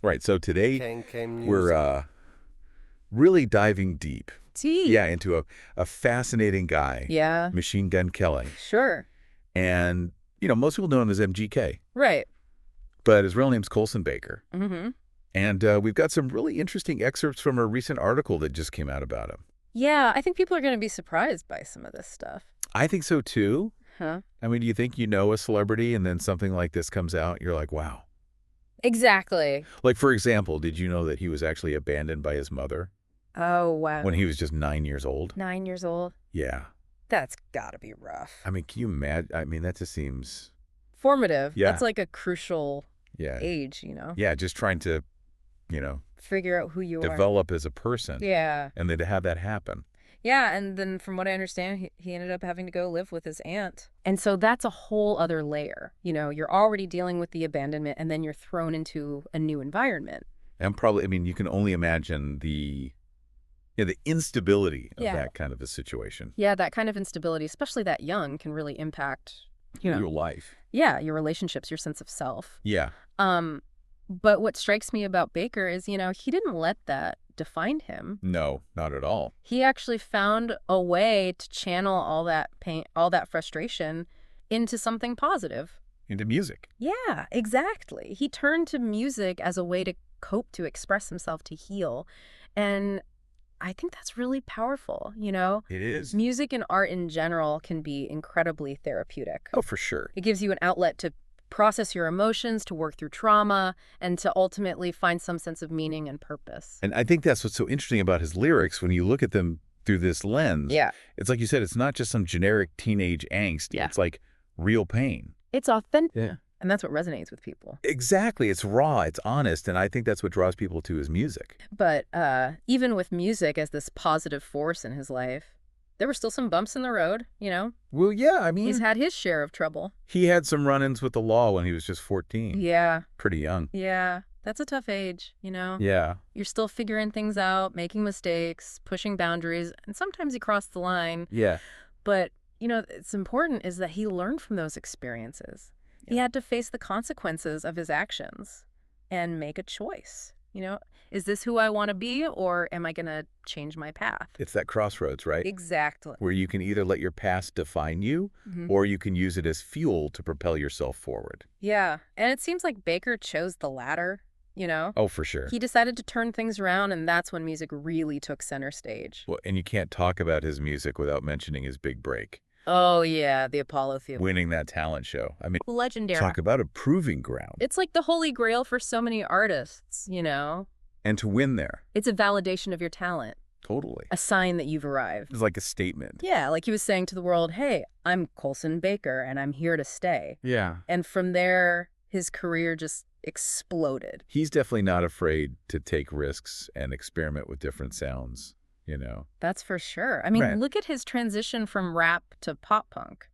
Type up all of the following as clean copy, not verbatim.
Right. So today Came we're music. really diving deep, Tea. yeah, into a fascinating guy, Yeah, Machine Gun Kelly. sure. And, most people know him as MGK, Right. but his real name's Colson Baker. Mm-hmm. And we've got some really interesting excerpts from a recent article that just came out about him. Yeah, I think people are going to be surprised by some of this stuff. I think so, too. Huh? I mean, do you think you know a celebrity and then something like this comes out? You're like, wow. Exactly. Like, for example, did you know that he was actually abandoned by his mother Oh, wow. when he was just 9 years old? 9 years old? Yeah. That's got to be rough. I mean, can you imagine? I mean, that just seems, Formative. Yeah. That's like a crucial yeah. age, you know? Yeah, just trying to, you know, Figure out who you are. develop as a person. Yeah. And then to have that happen. Yeah, and then from what I understand, he ended up having to go live with his aunt. And so that's a whole other layer. You know, you're already dealing with the abandonment, and then you're thrown into a new environment. And probably, I mean, you can only imagine the instability of Yeah. that kind of a situation. Yeah, that kind of instability, especially that young, can really impact, Your life. yeah, your relationships, your sense of self. Yeah. But what strikes me about Baker is, he didn't let that define him. No, not at all. He actually found a way to channel all that pain, all that frustration into something positive. Into music. Yeah, exactly. He turned to music as a way to cope, to express himself, to heal. And I think that's really powerful, It is. Music and art in general can be incredibly therapeutic. Oh, for sure. It gives you an outlet to process your emotions, to work through trauma, and to ultimately find some sense of meaning and purpose. And I think that's what's so interesting about his lyrics when you look at them through this lens. Yeah. It's like you said, it's not just some generic teenage angst. Yeah. It's like real pain. It's authentic. Yeah. And that's what resonates with people. Exactly. It's raw. It's honest. And I think that's what draws people to his music. But even with music as this positive force in his life, there were still some bumps in the road, Well, yeah, I mean, He's had his share of trouble. he had some run-ins with the law when he was just 14. Yeah. Pretty young. Yeah. That's a tough age, Yeah. You're still figuring things out, making mistakes, pushing boundaries, and sometimes you cross the line. Yeah. But, it's important is that he learned from those experiences. He had to face the consequences of his actions and make a choice. Is this who I want to be, or am I going to change my path? It's that crossroads, right? Exactly. Where you can either let your past define you, Mhm. or you can use it as fuel to propel yourself forward. Yeah. And it seems like Baker chose the latter, Oh, for sure. He decided to turn things around, and that's when music really took center stage. Well, and you can't talk about his music without mentioning his big break, Oh, yeah, the Apollo Theater. winning that talent show. I mean, Legendary. talk about a proving ground. It's like the holy grail for so many artists, And to win there, It's a validation of your talent, totally. a sign that you've arrived. It's like a statement. Yeah, like he was saying to the world, hey, I'm Colson Baker, and I'm here to stay. Yeah. And from there, his career just exploded. He's definitely not afraid to take risks and experiment with different sounds, That's for sure. I mean, Right. look at his transition from rap to pop punk.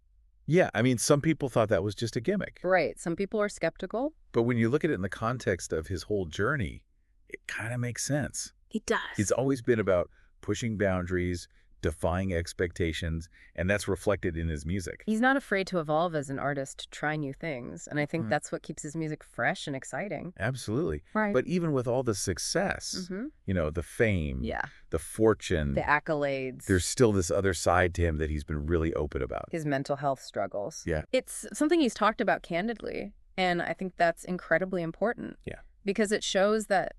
Yeah, I mean, some people thought that was just a gimmick. Right. Some people are skeptical. But when you look at it in the context of his whole journey, it kind of makes sense. He does. He's always been about pushing boundaries, defying expectations, and that's reflected in his music. He's not afraid to evolve as an artist, to try new things. And I think that's what keeps his music fresh and exciting. Absolutely. Right. But even with all the success, the fame, Yeah. the fortune, The accolades. there's still this other side to him that he's been really open about. His mental health struggles. Yeah. It's something he's talked about candidly. And I think that's incredibly important. Yeah. Because it shows that,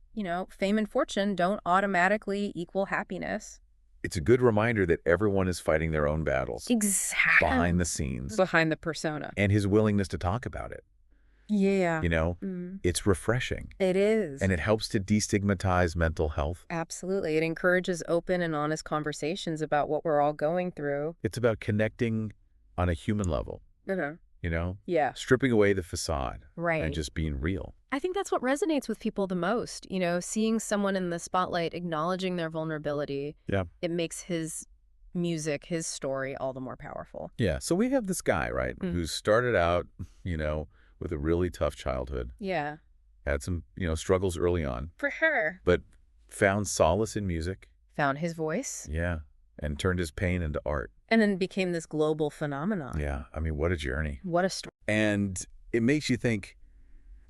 fame and fortune don't automatically equal happiness. It's a good reminder that everyone is fighting their own battles Exactly. behind the scenes, Behind the persona. and his willingness to talk about it. Yeah. Mm. It's refreshing. It is. And it helps to destigmatize mental health. Absolutely. It encourages open and honest conversations about what we're all going through. It's about connecting on a human level, Yeah. stripping away the facade Right. and just being real. I think that's what resonates with people the most. Seeing someone in the spotlight, acknowledging their vulnerability. Yeah. It makes his music, his story, all the more powerful. Yeah. So we have this guy, right, who started out, with a really tough childhood, Yeah. had some, struggles early on, For sure. but found solace in music. Found his voice. Yeah. And turned his pain into art. And then became this global phenomenon. Yeah. I mean, what a journey. What a story. And it makes you think,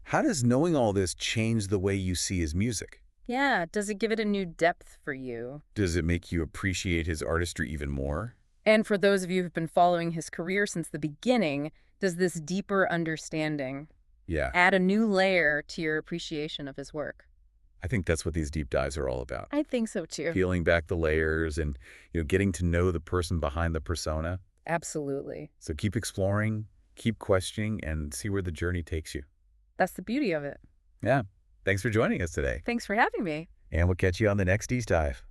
How does knowing all this change the way you see his music? Yeah, does it give it a new depth for you? Does it make you appreciate his artistry even more? And for those of you who've been following his career since the beginning, does this deeper understanding Yeah, add a new layer to your appreciation of his work? I think that's what these deep dives are all about. I think so too. Peeling back the layers and, getting to know the person behind the persona. Absolutely. So keep exploring, keep questioning, and see where the journey takes you. That's the beauty of it. Yeah. Thanks for joining us today. Thanks for having me. And we'll catch you on the next East Dive.